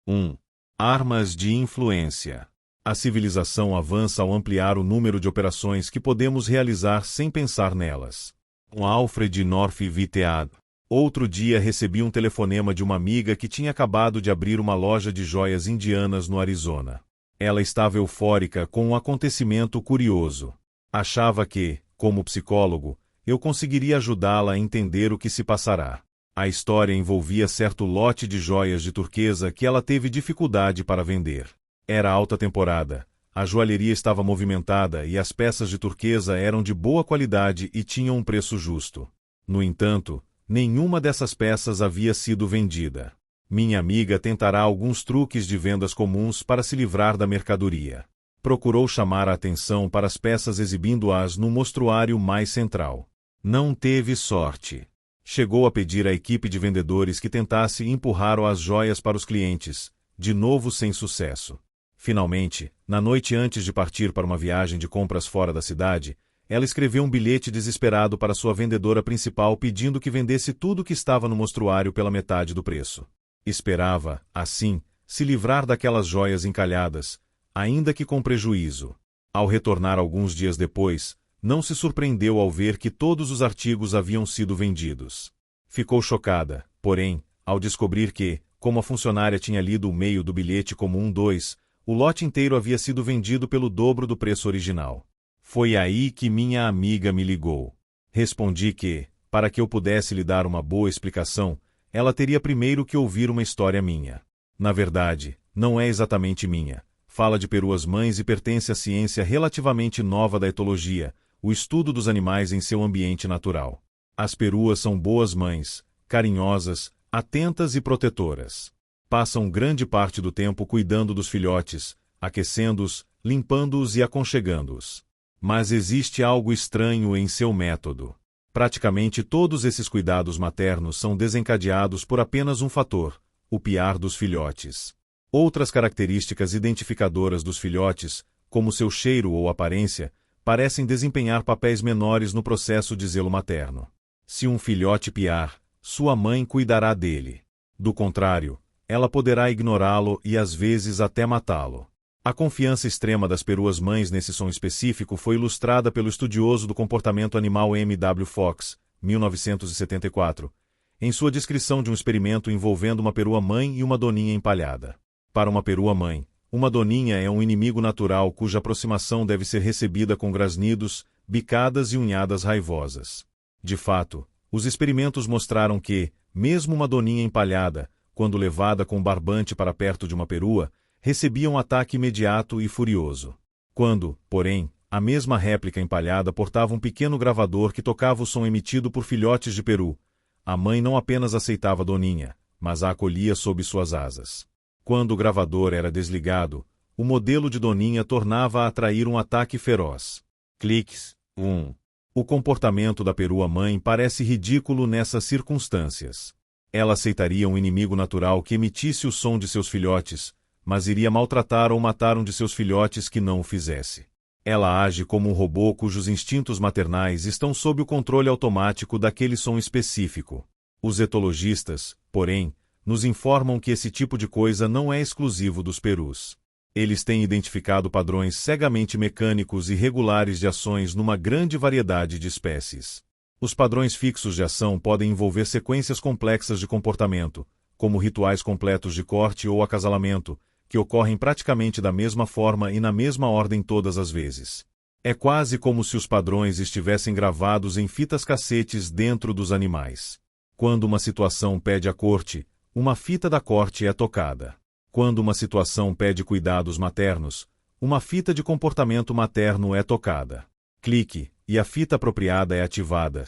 1. Armas de influência. A civilização avança ao ampliar o número de operações que podemos realizar sem pensar nelas. Com Alfred North Whitehead. Outro dia recebi um telefonema de uma amiga que tinha acabado de abrir uma loja de joias indianas no Arizona. Ela estava eufórica com um acontecimento curioso. Achava que, como psicólogo, eu conseguiria ajudá-la a entender o que se passará. A história envolvia certo lote de joias de turquesa que ela teve dificuldade para vender. Era alta temporada, a joalheria estava movimentada e as peças de turquesa eram de boa qualidade e tinham um preço justo. No entanto, nenhuma dessas peças havia sido vendida. Minha amiga tentará alguns truques de vendas comuns para se livrar da mercadoria. Procurou chamar a atenção para as peças exibindo-as no mostruário mais central. Não teve sorte. Chegou a pedir à equipe de vendedores que tentasse empurrar as joias para os clientes, de novo sem sucesso. Finalmente, na noite antes de partir para uma viagem de compras fora da cidade, ela escreveu um bilhete desesperado para sua vendedora principal pedindo que vendesse tudo o que estava no mostruário pela metade do preço. Esperava, assim, se livrar daquelas joias encalhadas, ainda que com prejuízo. Ao retornar alguns dias depois, não se surpreendeu ao ver que todos os artigos haviam sido vendidos. Ficou chocada, porém, ao descobrir que, como a funcionária tinha lido o meio do bilhete como 2, o lote inteiro havia sido vendido pelo dobro do preço original. Foi aí que minha amiga me ligou. Respondi que, para que eu pudesse lhe dar uma boa explicação, ela teria primeiro que ouvir uma história minha. Na verdade, não é exatamente minha. Fala de peruas mães e pertence à ciência relativamente nova da etologia, o estudo dos animais em seu ambiente natural. As peruas são boas mães, carinhosas, atentas e protetoras. Passam grande parte do tempo cuidando dos filhotes, aquecendo-os, limpando-os e aconchegando-os. Mas existe algo estranho em seu método. Praticamente todos esses cuidados maternos são desencadeados por apenas um fator: o piar dos filhotes. Outras características identificadoras dos filhotes, como seu cheiro ou aparência, parecem desempenhar papéis menores no processo de zelo materno. Se um filhote piar, sua mãe cuidará dele. Do contrário, ela poderá ignorá-lo e às vezes até matá-lo. A confiança extrema das peruas mães nesse som específico foi ilustrada pelo estudioso do comportamento animal M. W. Fox, 1974, em sua descrição de um experimento envolvendo uma perua mãe e uma doninha empalhada. Para uma perua mãe, uma doninha é um inimigo natural cuja aproximação deve ser recebida com grasnidos, bicadas e unhadas raivosas. De fato, os experimentos mostraram que, mesmo uma doninha empalhada, quando levada com barbante para perto de uma perua, recebia um ataque imediato e furioso. Quando, porém, a mesma réplica empalhada portava um pequeno gravador que tocava o som emitido por filhotes de peru, a mãe não apenas aceitava a doninha, mas a acolhia sob suas asas. Quando o gravador era desligado, o modelo de doninha tornava a atrair um ataque feroz. Cliques. 1. O comportamento da perua-mãe parece ridículo nessas circunstâncias. Ela aceitaria um inimigo natural que emitisse o som de seus filhotes, mas iria maltratar ou matar um de seus filhotes que não o fizesse. Ela age como um robô cujos instintos maternais estão sob o controle automático daquele som específico. Os etologistas, porém, nos informam que esse tipo de coisa não é exclusivo dos perus. Eles têm identificado padrões cegamente mecânicos e regulares de ações numa grande variedade de espécies. Os padrões fixos de ação podem envolver sequências complexas de comportamento, como rituais completos de corte ou acasalamento, que ocorrem praticamente da mesma forma e na mesma ordem todas as vezes. É quase como se os padrões estivessem gravados em fitas cassetes dentro dos animais. Quando uma situação pede a corte, uma fita da corte é tocada. Quando uma situação pede cuidados maternos, uma fita de comportamento materno é tocada. Clique, e a fita apropriada é ativada.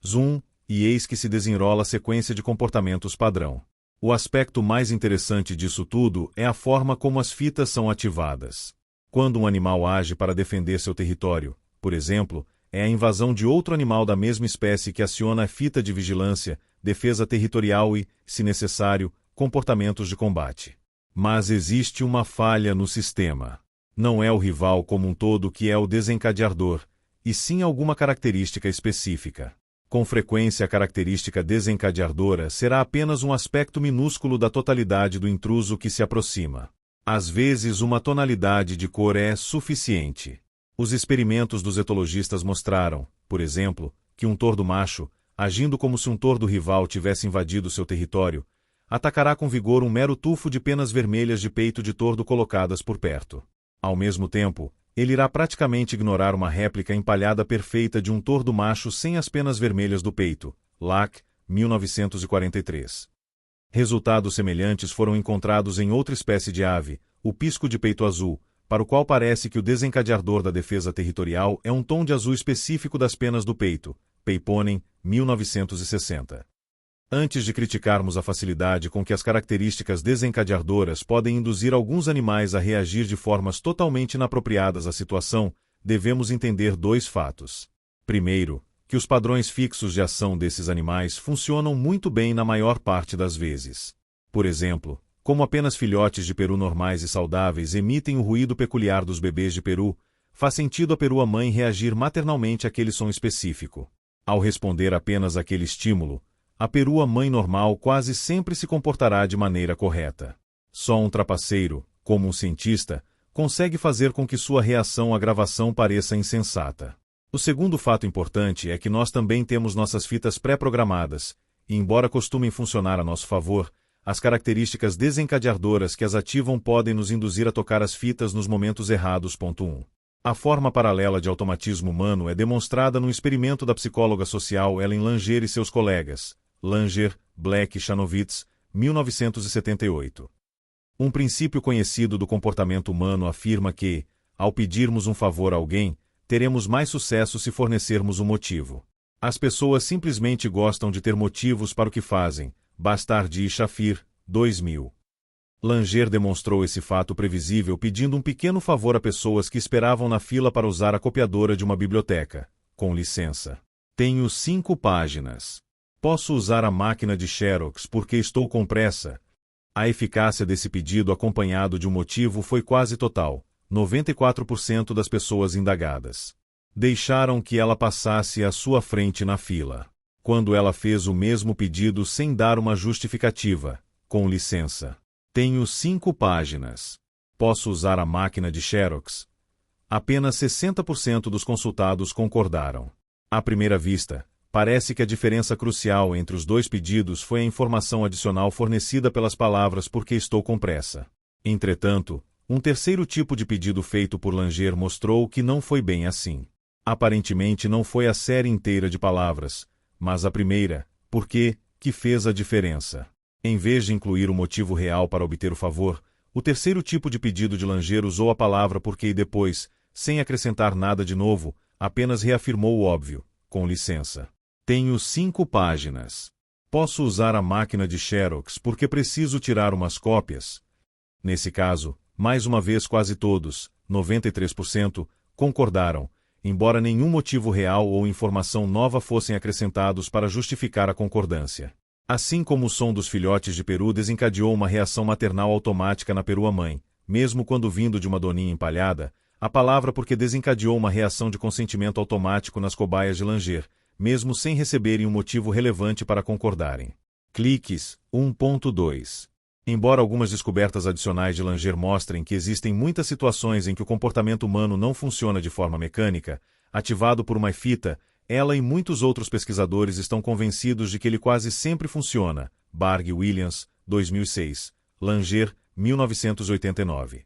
Zoom, e eis que se desenrola a sequência de comportamentos padrão. O aspecto mais interessante disso tudo é a forma como as fitas são ativadas. Quando um animal age para defender seu território, por exemplo, é a invasão de outro animal da mesma espécie que aciona a fita de vigilância, defesa territorial e, se necessário, comportamentos de combate. Mas existe uma falha no sistema. Não é o rival como um todo que é o desencadeador, e sim alguma característica específica. Com frequência, a característica desencadeadora será apenas um aspecto minúsculo da totalidade do intruso que se aproxima. Às vezes, uma tonalidade de cor é suficiente. Os experimentos dos etologistas mostraram, por exemplo, que um tordo macho, agindo como se um tordo rival tivesse invadido seu território, atacará com vigor um mero tufo de penas vermelhas de peito de tordo colocadas por perto. Ao mesmo tempo, ele irá praticamente ignorar uma réplica empalhada perfeita de um tordo macho sem as penas vermelhas do peito. Lack, 1943. Resultados semelhantes foram encontrados em outra espécie de ave, o pisco de peito azul, para o qual parece que o desencadeador da defesa territorial é um tom de azul específico das penas do peito. Peiponen, 1960. Antes de criticarmos a facilidade com que as características desencadeadoras podem induzir alguns animais a reagir de formas totalmente inapropriadas à situação, devemos entender dois fatos. Primeiro, que os padrões fixos de ação desses animais funcionam muito bem na maior parte das vezes. Por exemplo, como apenas filhotes de peru normais e saudáveis emitem o ruído peculiar dos bebês de peru, faz sentido a perua-mãe reagir maternalmente àquele som específico. Ao responder apenas àquele estímulo, a perua-mãe normal quase sempre se comportará de maneira correta. Só um trapaceiro, como um cientista, consegue fazer com que sua reação à gravação pareça insensata. O segundo fato importante é que nós também temos nossas fitas pré-programadas, e embora costumem funcionar a nosso favor, as características desencadeadoras que as ativam podem nos induzir a tocar as fitas nos momentos errados. 1. A forma paralela de automatismo humano é demonstrada num experimento da psicóloga social Ellen Langer e seus colegas, Langer, Black e Chanovitz, 1978. Um princípio conhecido do comportamento humano afirma que, ao pedirmos um favor a alguém, teremos mais sucesso se fornecermos um motivo. As pessoas simplesmente gostam de ter motivos para o que fazem. Bastardi e Shafir, 2000. Langer demonstrou esse fato previsível pedindo um pequeno favor a pessoas que esperavam na fila para usar a copiadora de uma biblioteca. Com licença. Tenho 5 páginas. Posso usar a máquina de Xerox porque estou com pressa. A eficácia desse pedido acompanhado de um motivo foi quase total. 94% das pessoas indagadas deixaram que ela passasse à sua frente na fila. Quando ela fez o mesmo pedido sem dar uma justificativa, com licença. Tenho 5 páginas. Posso usar a máquina de Xerox? Apenas 60% dos consultados concordaram. À primeira vista, parece que a diferença crucial entre os dois pedidos foi a informação adicional fornecida pelas palavras porque estou com pressa. Entretanto, um terceiro tipo de pedido feito por Langer mostrou que não foi bem assim. Aparentemente não foi a série inteira de palavras, mas a primeira, porque, que fez a diferença. Em vez de incluir o motivo real para obter o favor, o terceiro tipo de pedido de Langer usou a palavra porque e depois, sem acrescentar nada de novo, apenas reafirmou o óbvio, com licença. Tenho 5 páginas. Posso usar a máquina de Xerox porque preciso tirar umas cópias? Nesse caso, mais uma vez quase todos, 93%, concordaram, embora nenhum motivo real ou informação nova fossem acrescentados para justificar a concordância. Assim como o som dos filhotes de peru desencadeou uma reação maternal automática na perua-mãe, mesmo quando vindo de uma doninha empalhada, a palavra porque desencadeou uma reação de consentimento automático nas cobaias de Langer, mesmo sem receberem um motivo relevante para concordarem. Cliques 1.2. Embora algumas descobertas adicionais de Langer mostrem que existem muitas situações em que o comportamento humano não funciona de forma mecânica, ativado por uma fita, ela e muitos outros pesquisadores estão convencidos de que ele quase sempre funciona. Barg Williams, 2006. Langer, 1989.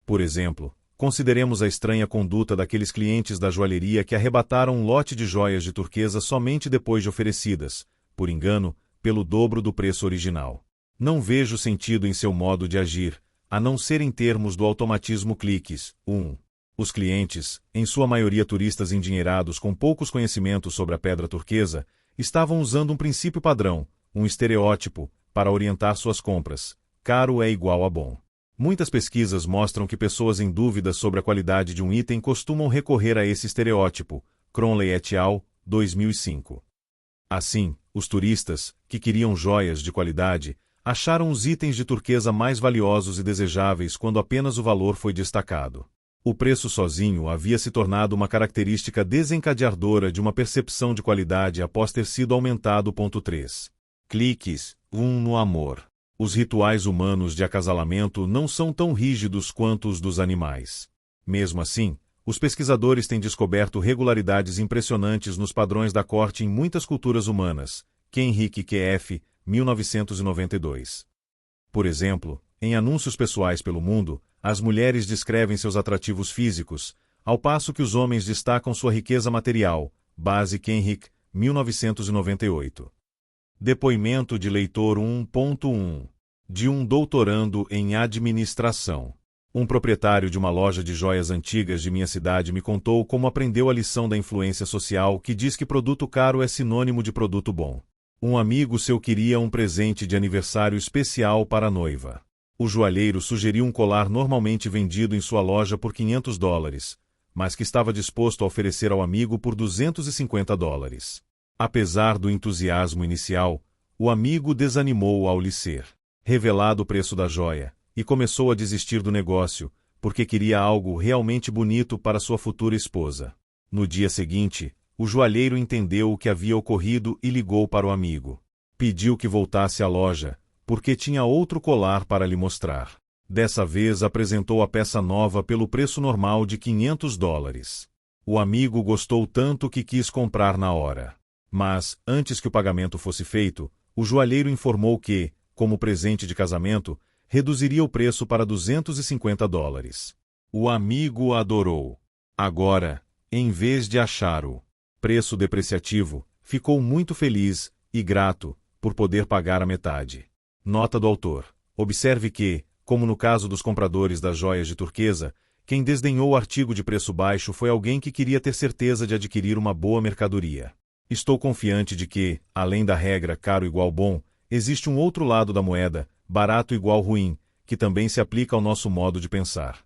Por exemplo, consideremos a estranha conduta daqueles clientes da joalheria que arrebataram um lote de joias de turquesa somente depois de oferecidas, por engano, pelo dobro do preço original. Não vejo sentido em seu modo de agir, a não ser em termos do automatismo cliques. 1. Os clientes, em sua maioria turistas endinheirados com poucos conhecimentos sobre a pedra turquesa, estavam usando um princípio padrão, um estereótipo, para orientar suas compras. Caro é igual a bom. Muitas pesquisas mostram que pessoas em dúvida sobre a qualidade de um item costumam recorrer a esse estereótipo. Cronley et al., 2005. Assim, os turistas, que queriam joias de qualidade, acharam os itens de turquesa mais valiosos e desejáveis quando apenas o valor foi destacado. O preço sozinho havia se tornado uma característica desencadeadora de uma percepção de qualidade após ter sido aumentado. 3. Cliques. 1. No amor. Os rituais humanos de acasalamento não são tão rígidos quanto os dos animais. Mesmo assim, os pesquisadores têm descoberto regularidades impressionantes nos padrões da corte em muitas culturas humanas. Kenrick Q.F., 1992. Por exemplo, em anúncios pessoais pelo mundo, as mulheres descrevem seus atrativos físicos, ao passo que os homens destacam sua riqueza material. Base Kenrick, 1998. Depoimento de leitor 1.1. De um doutorando em administração. Um proprietário de uma loja de joias antigas de minha cidade me contou como aprendeu a lição da influência social que diz que produto caro é sinônimo de produto bom. Um amigo seu queria um presente de aniversário especial para a noiva. O joalheiro sugeriu um colar normalmente vendido em sua loja por $500, mas que estava disposto a oferecer ao amigo por $250. Apesar do entusiasmo inicial, o amigo desanimou ao lhe ser revelado o preço da joia e começou a desistir do negócio, porque queria algo realmente bonito para sua futura esposa. No dia seguinte, o joalheiro entendeu o que havia ocorrido e ligou para o amigo. Pediu que voltasse à loja, porque tinha outro colar para lhe mostrar. Dessa vez apresentou a peça nova pelo preço normal de $500. O amigo gostou tanto que quis comprar na hora. Mas, antes que o pagamento fosse feito, o joalheiro informou que, como presente de casamento, reduziria o preço para $250. O amigo adorou. Agora, em vez de achar o preço depreciativo, ficou muito feliz e grato por poder pagar a metade. Nota do autor. Observe que, como no caso dos compradores das joias de turquesa, quem desdenhou o artigo de preço baixo foi alguém que queria ter certeza de adquirir uma boa mercadoria. Estou confiante de que, além da regra caro igual bom, existe um outro lado da moeda, barato igual ruim, que também se aplica ao nosso modo de pensar.